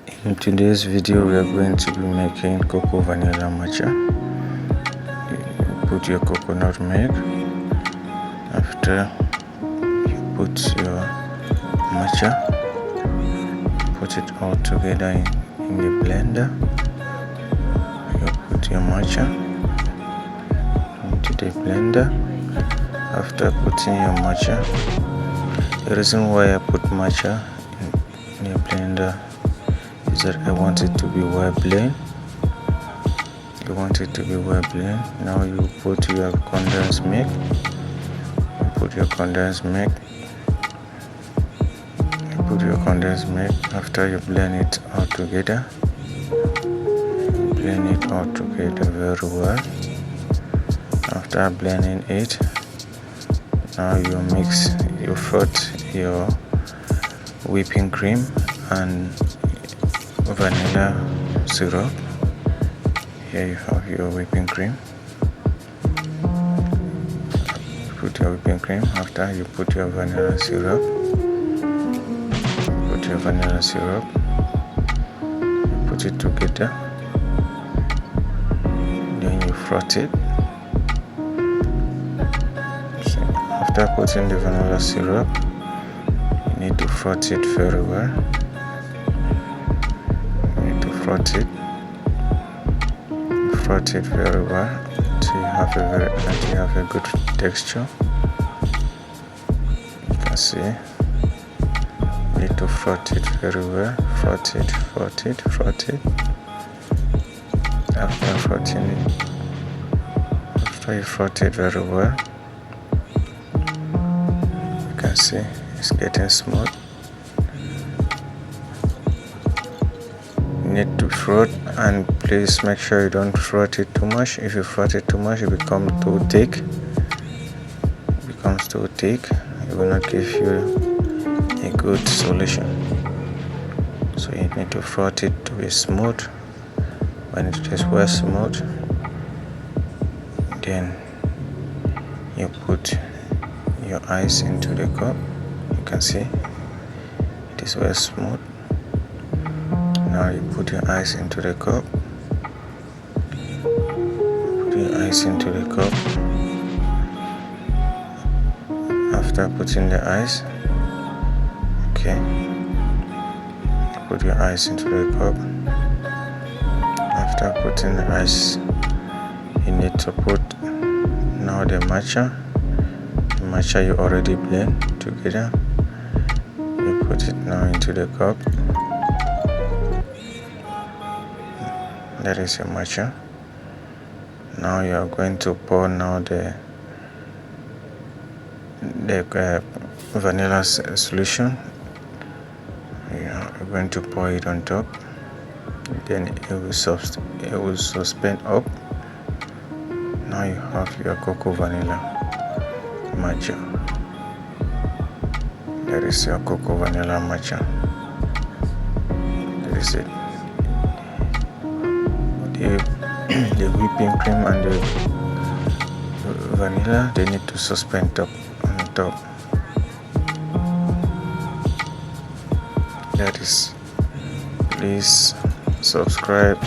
In today's video, we are going to be making cocoa vanilla matcha. You put your coconut milk. After you put your matcha, put it all together in the blender. You put your matcha into the blender. After putting your matcha, the reason why I put matcha in the blender is that I want it to be well blend. You want it to be well blend. Now you put your condensed milk. You put your condensed milk. You put your condensed milk. After you blend it all together. Blend it all together very well. After blending it, now you mix, you froth your whipping cream and vanilla syrup. Here you have your whipping cream. Put your whipping cream. After you put your vanilla syrup. Put your vanilla syrup. Put it together. Then you froth it. So after putting the vanilla syrup, you need to froth it very well. Froth it very well until you have a good texture. You can see you need to froth it very well. Froth it. After frothing it, after you froth it very well, you can see it's getting smooth. Need to froth, and please make sure you don't froth it too much. If you froth it too much, it becomes too thick. It will not give you a good solution. So you need to froth it to be smooth. When it is well smooth, then you put your ice into the cup. You can see it is well smooth. Now you put your ice into the cup. Put your ice into the cup. After putting the ice, okay, put your ice into the cup. After putting the ice, you need to put now the matcha. The matcha you already blend together. You put it now into the cup. That is your matcha. Now you are going to pour now the vanilla solution. You are going to pour it on top. Then it will suspend up. Now you have your cocoa vanilla matcha. That is your cocoa vanilla matcha. That is it. The whipping cream and the vanilla, they need to suspend up on top. That is, please subscribe.